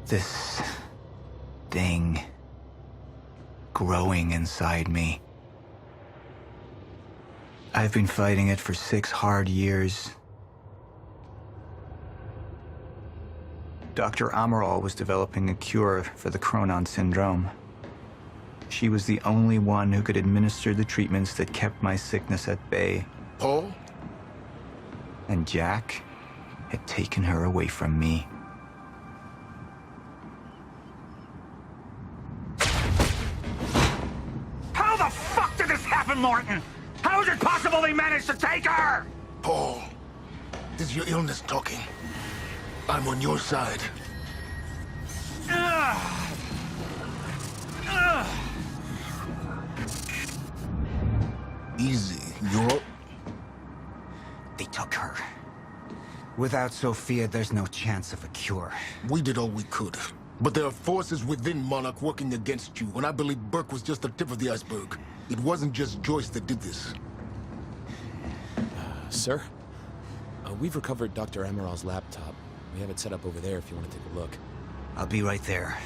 This thing growing inside me. I've been fighting it for 6 hard years. Dr. Amaral was developing a cure for the Chronon syndrome. She was the only one who could administer the treatments that kept my sickness at bay. Paul? And Jack had taken her away from me. How the fuck did this happen, Martin? How is it possible they managed to take her? Paul, this is your illness talking. I'm on your side. Easy, you're... They took her. Without Sophia, there's no chance of a cure. We did all we could. But there are forces within Monarch working against you, and I believe Burke was just the tip of the iceberg. It wasn't just Joyce that did this. Sir? We've recovered Dr. Amaral's laptop. We have it set up over there if you want to take a look. I'll be right there.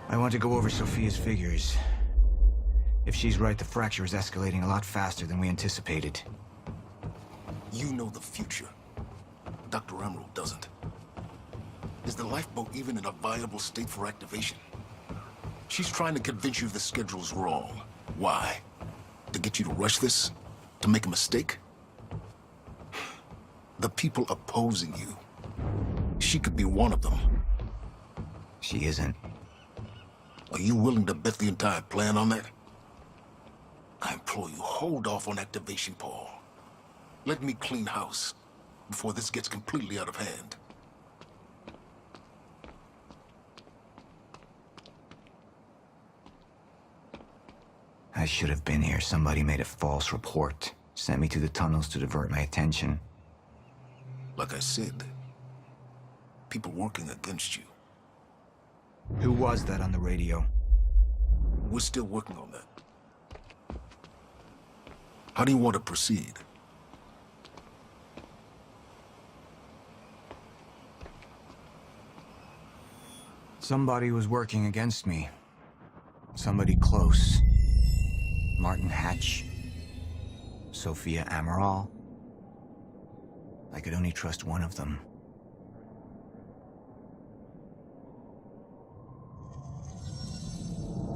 I want to go over Sophia's figures. If she's right, the fracture is escalating a lot faster than we anticipated. You know the future. Dr. Amaral doesn't. Is the lifeboat even in a viable state for activation? She's trying to convince you the schedule's wrong. Why? To get you to rush this? To make a mistake? The people opposing you. She could be one of them. She isn't. Are you willing to bet the entire plan on that? I implore you, hold off on activation, Paul. Let me clean house before this gets completely out of hand. I should have been here. Somebody made a false report. Sent me to the tunnels to divert my attention. Like I said, people working against you. Who was that on the radio? We're still working on that. How do you want to proceed? Somebody was working against me. Somebody close. Martin Hatch. Sophia Amaral. I could only trust one of them.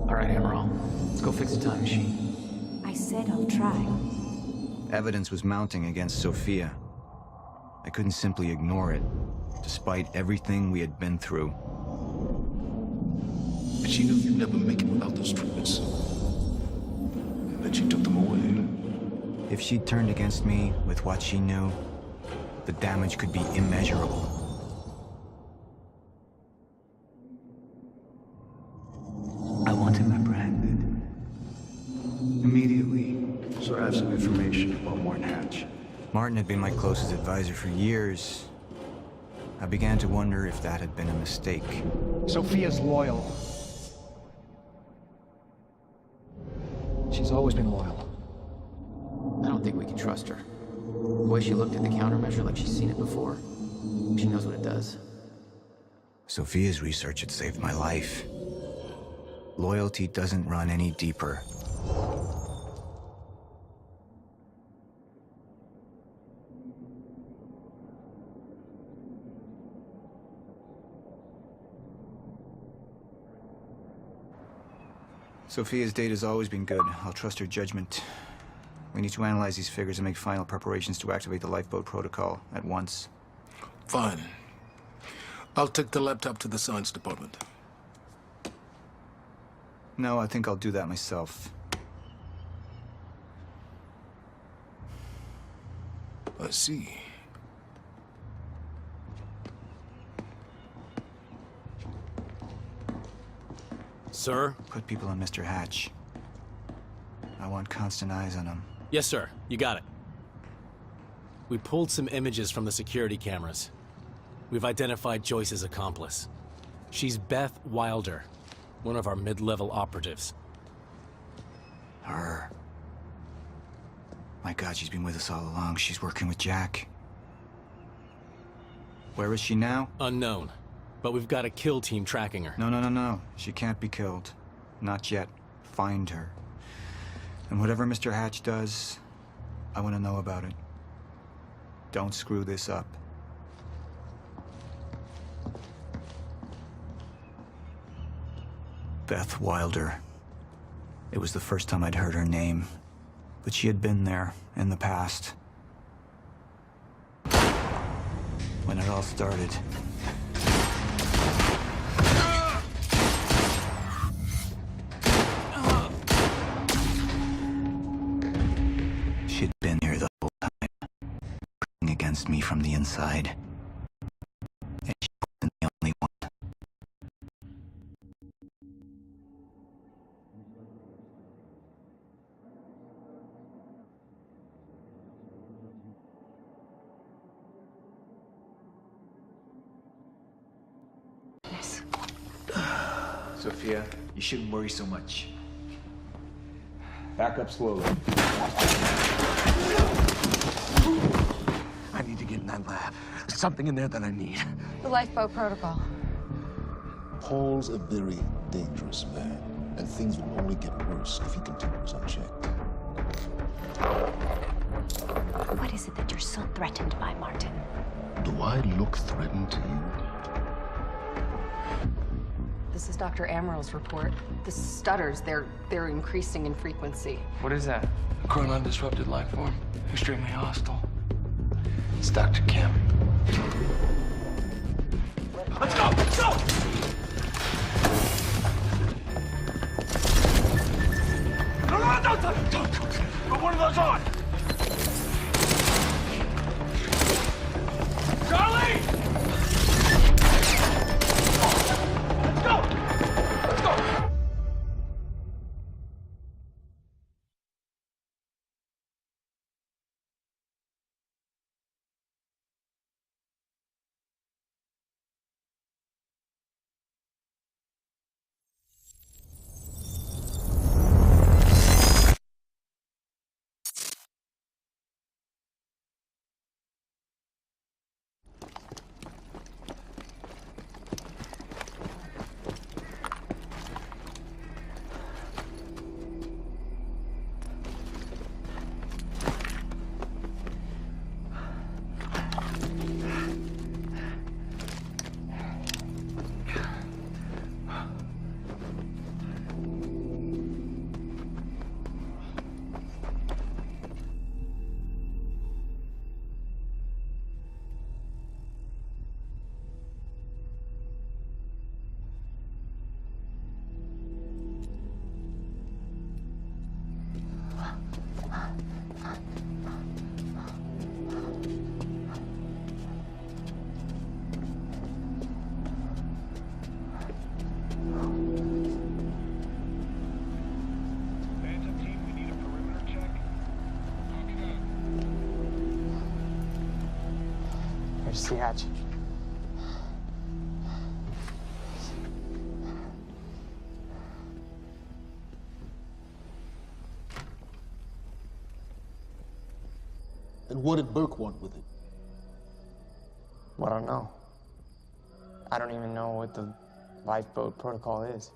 All right, Amaral. Let's go fix the time machine. I said I'll try. Evidence was mounting against Sophia. I couldn't simply ignore it, despite everything we had been through. But she knew you'd never make it without those treatments. And then she took them away. If she'd turned against me with what she knew, the damage could be immeasurable. I want him apprehended. Immediately. So I have some information about Martin Hatch. Martin had been my closest advisor for years. I began to wonder if that had been a mistake. Sophia's loyal. She's always been loyal. I don't think we can trust her. The way she looked at the countermeasure like she's seen it before. She knows what it does. Sophia's research had saved my life. Loyalty doesn't run any deeper. Sophia's data's always been good. I'll trust her judgment. We need to analyze these figures and make final preparations to activate the lifeboat protocol at once. Fine. I'll take the laptop to the science department. No, I think I'll do that myself. I see. Sir? Put people on Mr. Hatch. I want constant eyes on him. Yes, sir. You got it. We pulled some images from the security cameras. We've identified Joyce's accomplice. She's Beth Wilder, one of our mid-level operatives. Her. My God, she's been with us all along. She's working with Jack. Where is she now? Unknown. But we've got a kill team tracking her. No. She can't be killed. Not yet. Find her. And whatever Mr. Hatch does, I want to know about it. Don't screw this up. Beth Wilder. It was the first time I'd heard her name, but she had been there in the past. When it all started. She'd been here the whole time, working against me from the inside. And she wasn't the only one. Sophia, you shouldn't worry so much. Back up slowly. I need to get in that lab. There's something in there that I need. The lifeboat protocol. Paul's a very dangerous man, and things will only get worse if he continues unchecked. What is it that you're so threatened by, Martin? Do I look threatened to you? This is Dr. Amaril's report. The stutters, they're increasing in frequency. What is that? Chronon disrupted life form. Extremely hostile. It's Dr. Kim. Let's go! Let's go! No! Put one of those on! Charlie! Let's go! Let's go! There's the hatch. And what did Burke want with it? Well, I don't know. I don't even know what the lifeboat protocol is.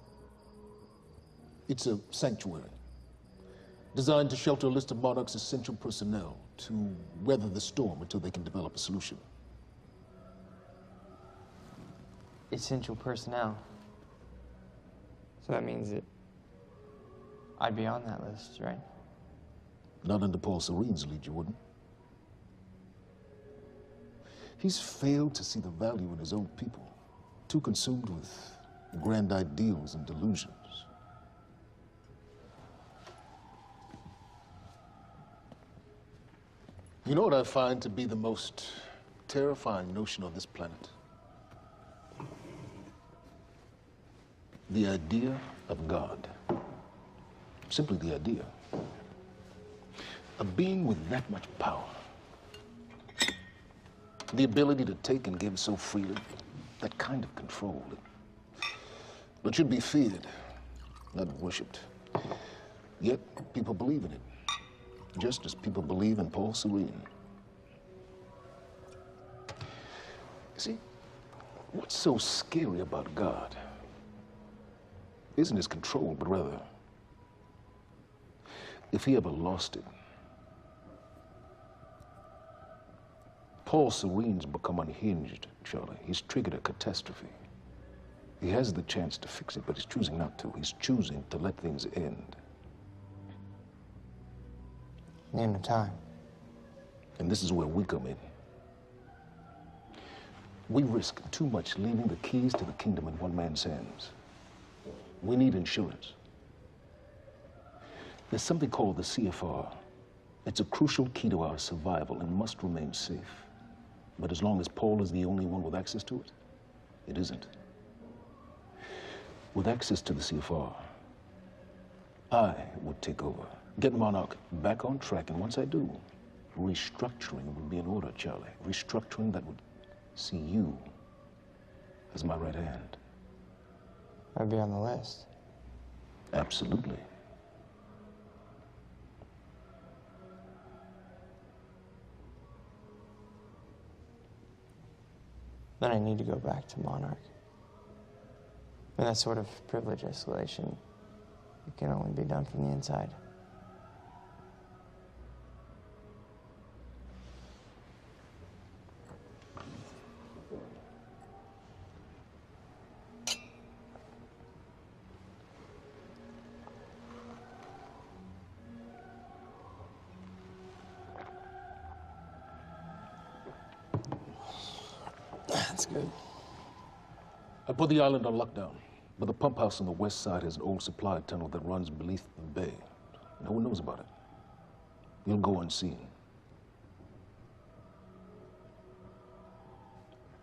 It's a sanctuary, designed to shelter a list of Monarch's essential personnel to weather the storm until they can develop a solution. Essential personnel. So that means that I'd be on that list, right? Not under Paul Serene's lead, you wouldn't. He's failed to see the value in his own people, too consumed with grand ideals and delusions. You know what I find to be the most terrifying notion on this planet? The idea of God. Simply the idea. A being with that much power. The ability to take and give so freely. That kind of control. But should be feared, not worshipped. Yet, people believe in it. just as people believe in Paul Serene. See, what's so scary about God isn't his control, but rather, if he ever lost it. Paul Serene's become unhinged, Charlie. He's triggered a catastrophe. He has the chance to fix it, but he's choosing not to. He's choosing to let things end. The end of time. And this is where we come in. We risk too much leaving the keys to the kingdom in one man's hands. We need insurance. There's something called the CFR. It's a crucial key to our survival and must remain safe. But as long as Paul is the only one with access to it, it isn't. With access to the CFR, I would take over, get Monarch back on track, and once I do, restructuring would be in order, Charlie. Restructuring that would see you as my right hand. I'd be on the list. Absolutely. Then I need to go back to Monarch. And that sort of privilege escalation, it can only be done from the inside. That's good. I put the island on lockdown, but the pump house on the west side has an old supply tunnel that runs beneath the bay. No one knows about it. You'll go unseen.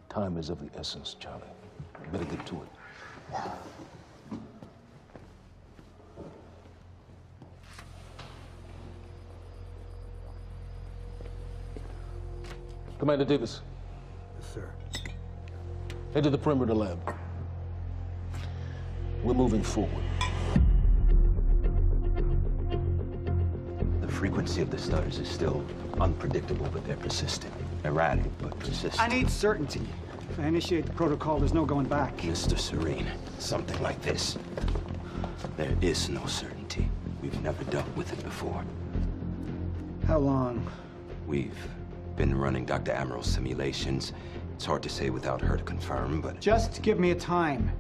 Time is of the essence, Charlie. Better get to it. Commander Davis. Yes, sir. Head to the perimeter lab. We're moving forward. The frequency of the stutters is still unpredictable, but they're persistent. Erratic, but persistent. I need certainty. If I initiate the protocol, there's no going back. Mr. Serene, something like this. There is no certainty. We've never dealt with it before. How long? We've been running Dr. Amaril's simulations. It's hard to say without her to confirm, but... Just give me a time.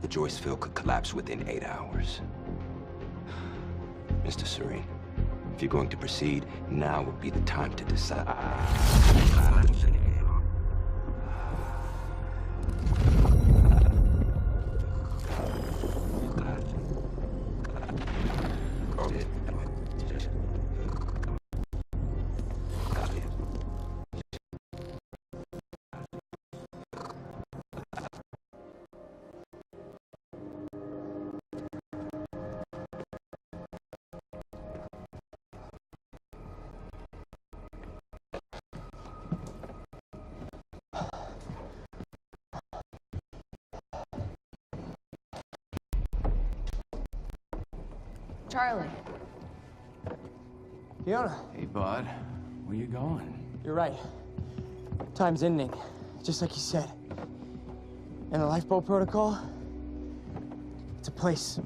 The Joyce field could collapse within 8 hours. Mr. Serene, if you're going to proceed, now would be the time to decide. Charlie. Fiona. Hey, bud. Where you going? You're right. Time's ending, just like you said. And the lifeboat protocol? It's a place.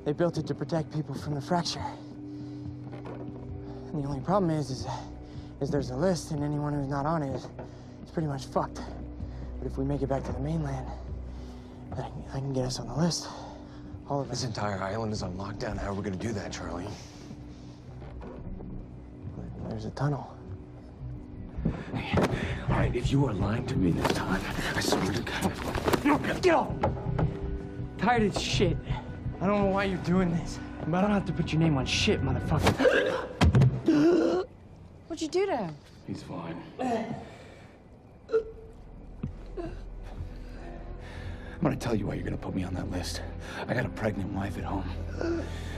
They built it to protect people from the fracture. And the only problem is there's a list, and anyone who's not on it is pretty much fucked. But if we make it back to the mainland, I can get us on the list. All of us. This entire island is on lockdown. How are we gonna do that, Charlie? There's a tunnel. Hey, all right, if you are lying to me this time, I swear to God. Get off! Tired of this shit. I don't know why you're doing this, but I don't have to put your name on shit, motherfucker. What'd you do to him? He's fine. I'm gonna tell you why you're gonna put me on that list. I got a pregnant wife at home,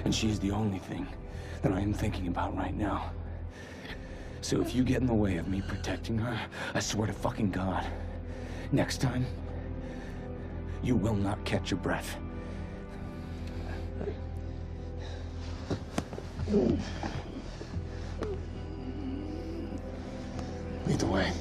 and she's the only thing that I am thinking about right now. So if you get in the way of me protecting her, I swear to fucking God, next time, you will not catch your breath. Lead the way.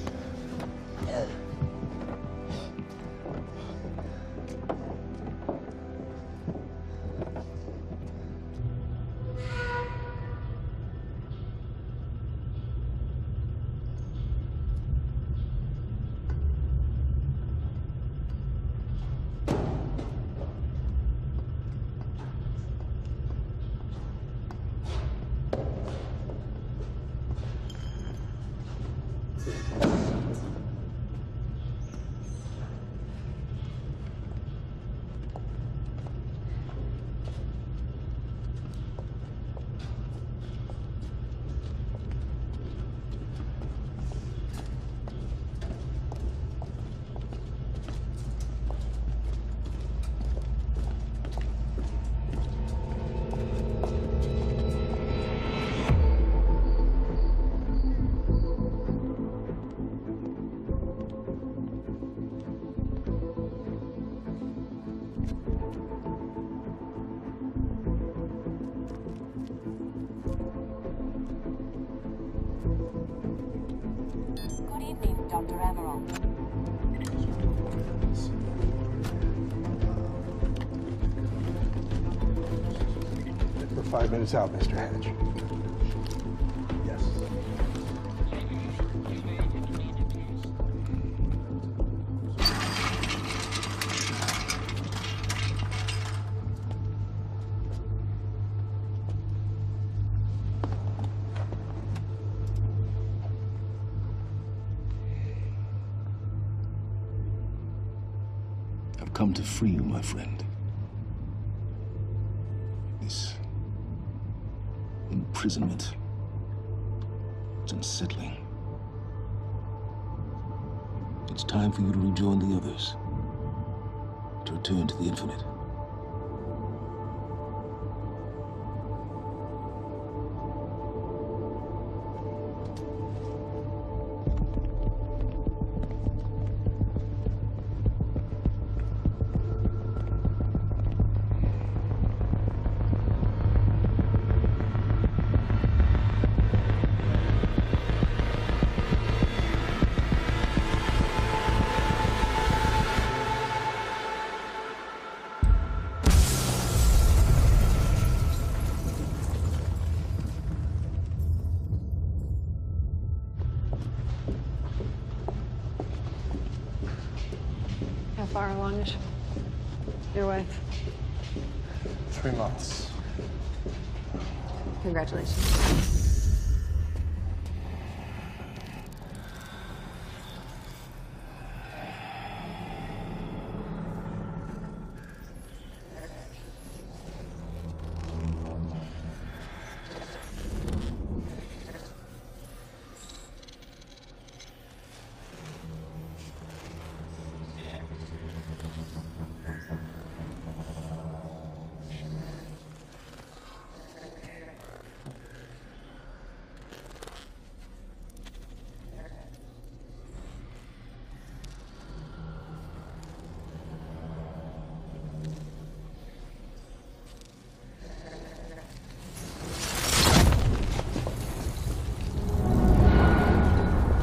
Good evening, Dr. Amaral. We're 5 minutes out, Mr. Hatch. Yes. I've come to free you, my friend. This imprisonment, it's unsettling. It's time for you to rejoin the others, to return to the infinite. How far along is your wife? 3 months. Congratulations.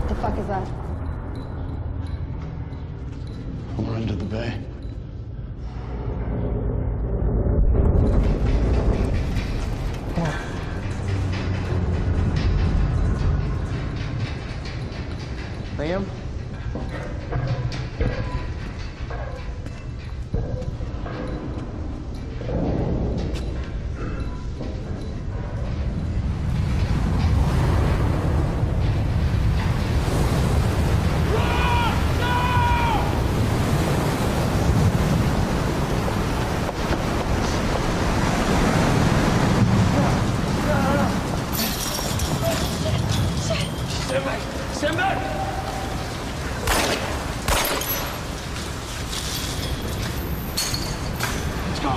The fuck is that? We're into the bay. Liam? Stand back! Let's go.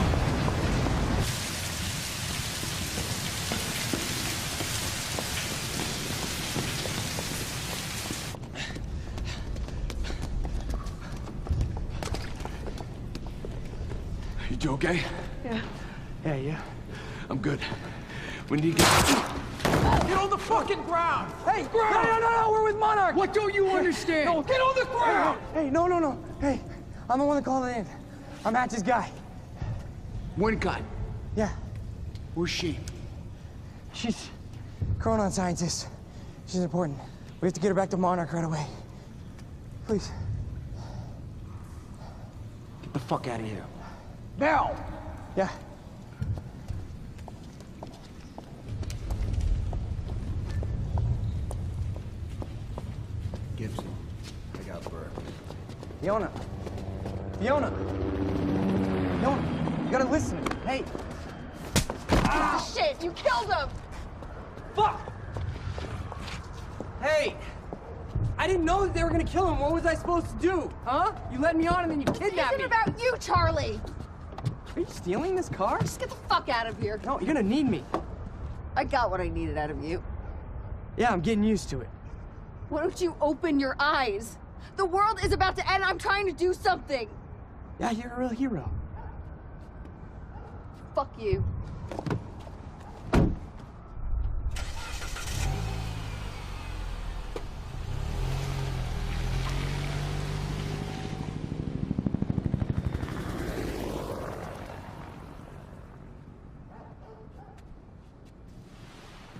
You okay? Yeah. Yeah, yeah. I'm good. We need to get... Get on the fucking ground! Hey, no, we're with Monarch! What don't you understand? No, get on the ground! Hey, no. Hey, I'm the one that called it in. I'm Hatch's guy. One guy. Yeah. Where's she? She's Chronon scientist. She's important. We have to get her back to Monarch right away. Please. Get the fuck out of here. Now! Yeah. Gibson, I got Burke. Fiona, you gotta listen. Hey. Shit, you killed him! Fuck! Hey! I didn't know that they were gonna kill him. What was I supposed to do? Huh? You led me on and then you kidnapped me. It's about you, Charlie! Are you stealing this car? Just get the fuck out of here. No, you're gonna need me. I got what I needed out of you. Yeah, I'm getting used to it. Why don't you open your eyes? The world is about to end. I'm trying to do something. Yeah, you're a real hero. Fuck you.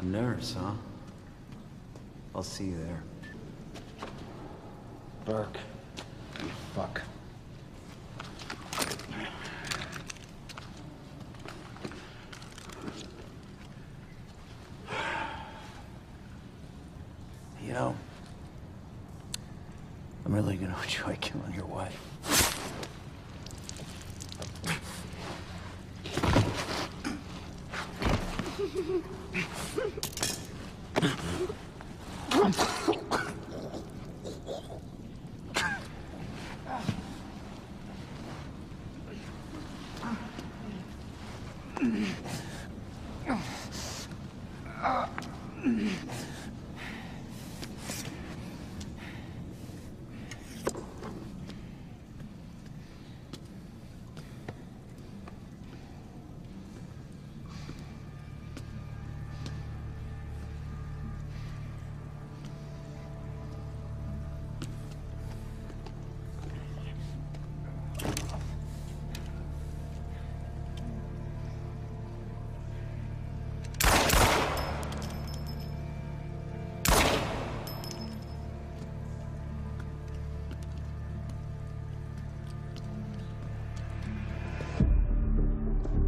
A nurse, huh? I'll see you there. Burke. Fuck. You know, I'm really gonna enjoy killing your wife.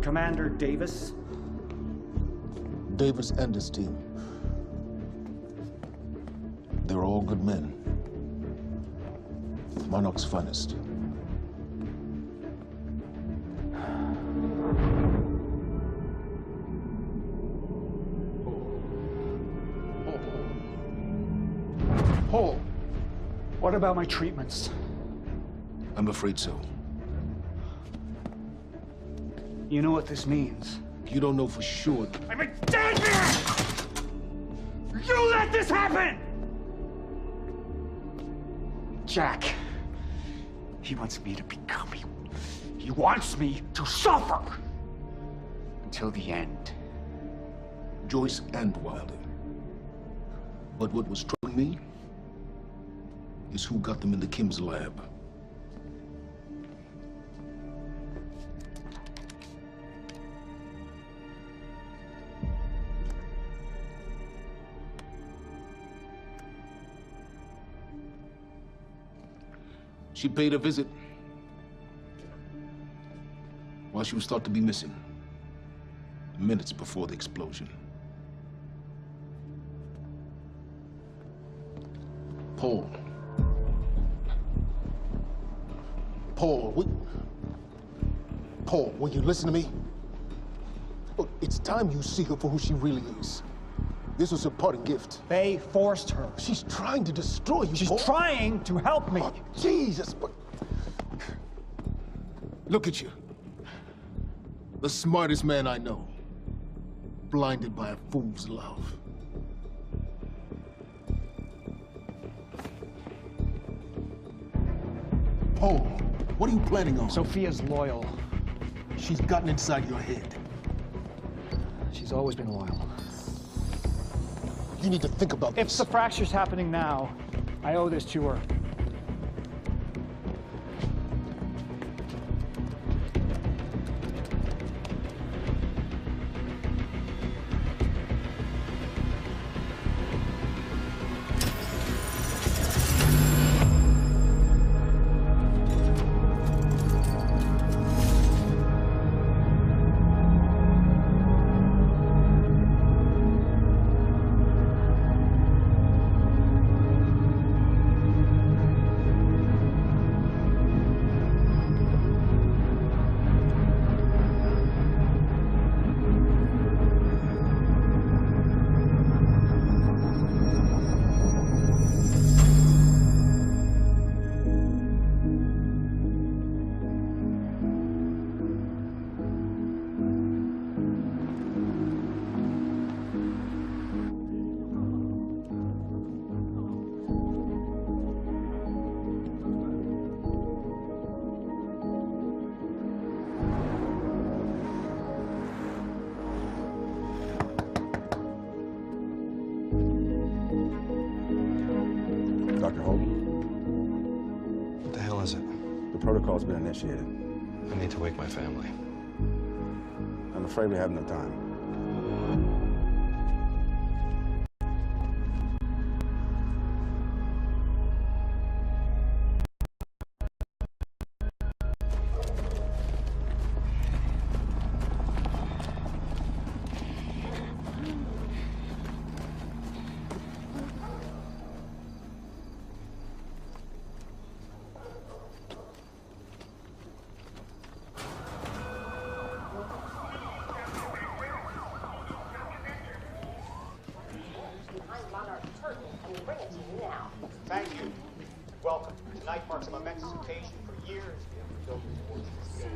Commander Davis? Davis and his team. They're all good men. Monarch's finest. Paul, what about my treatments? I'm afraid so. You know what this means? You don't know for sure. I'm in danger! You let this happen! Jack. He wants me to become you. He wants me to suffer until the end. Joyce and Wilder. But what was troubling me is who got them into Kim's lab. She paid a visit while she was thought to be missing, minutes before the explosion. Paul. Paul, will you listen to me? Look, it's time you see her for who she really is. This was her parting gift. They forced her. She's trying to destroy you, She's Paul. trying to help me. Oh, Jesus, but... Look at you. The smartest man I know. Blinded by a fool's love. Paul, what are you planning on? Sophia's loyal. She's gotten inside your head. She's always been loyal. You need to think about this. If the fracture's happening now, I owe this to her. Dr. Holden? What the hell is it? The protocol's been initiated. I need to wake my family. I'm afraid we have no time. Thank you. Welcome. Tonight marks a momentous occasion. For years, we have built towards this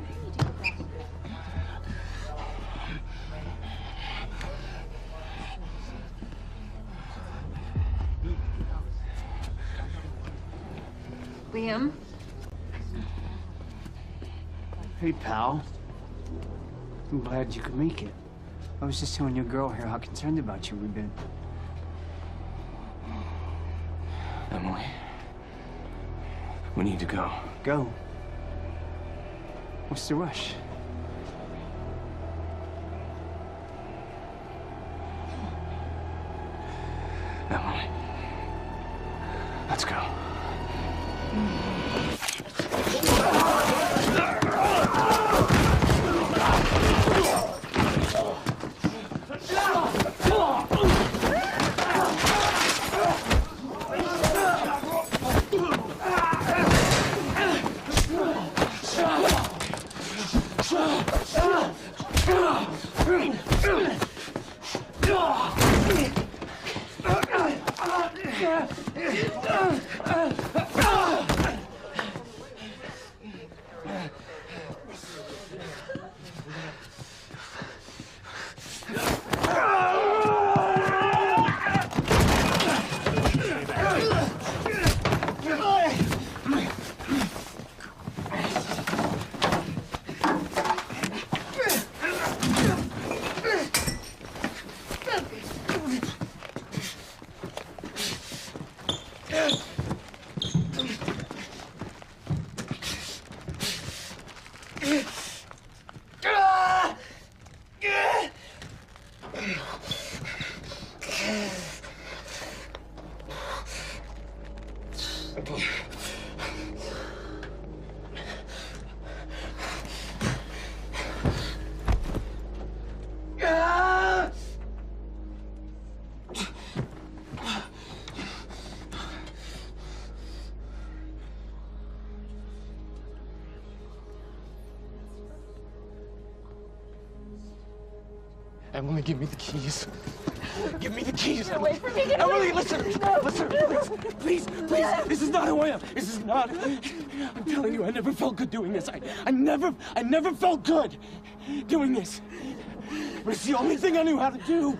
Liam? Hey, pal. I'm glad you could make it. I was just telling your girl here how concerned about you we've been. Emily, we need to go. Go? What's the rush? Emily, let's go. Emily, give me the keys. Give me the keys. Get away from me. Get Emily, away. listen. Listen, please. Please. This is not who I am. This is not. I'm telling you, I never felt good doing this. I never felt good doing this. But it's the only thing I knew how to do.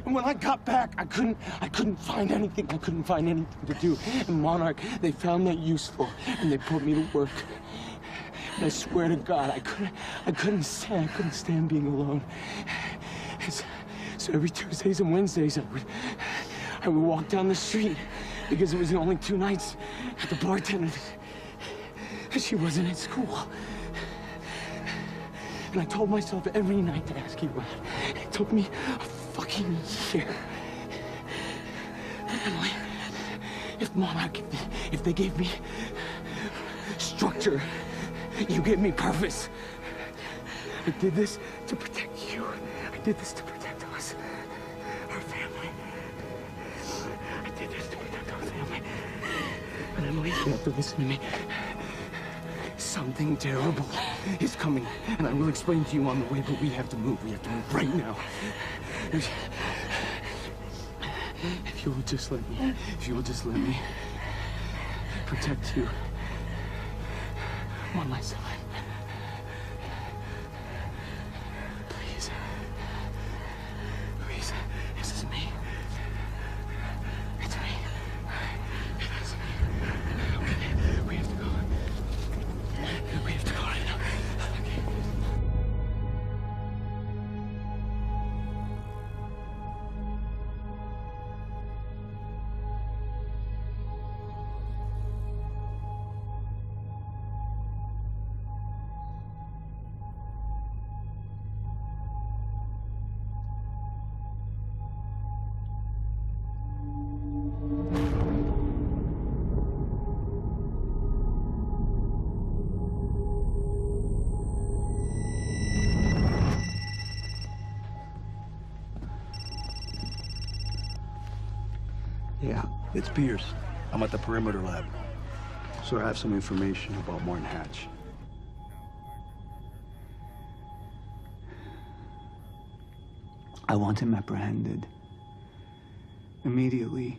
And when I got back, I couldn't find anything. I couldn't find anything to do. And Monarch, they found that useful, and they put me to work. And I swear to God, I couldn't stand being alone. So So every Tuesdays and Wednesdays, I would walk down the street because it was the only 2 nights that the bartender, she wasn't at school. And I told myself every night to ask you out. It took me a fucking year. But Emily, if they gave me structure, you gave me purpose. I did this to protect you. I did this to protect us, our family. I did this to protect our family. And Emily, you have to listen to me. Something terrible is coming, and I will explain to you on the way, but we have to move. We have to move right now. If you will just let me protect you one last time. Please. Please. This is me. It's me. It is me. Okay. We have to go. We have to go right now. Okay. Yeah, it's Pierce. I'm at the perimeter lab. So I have some information about Martin Hatch. I want him apprehended. Immediately.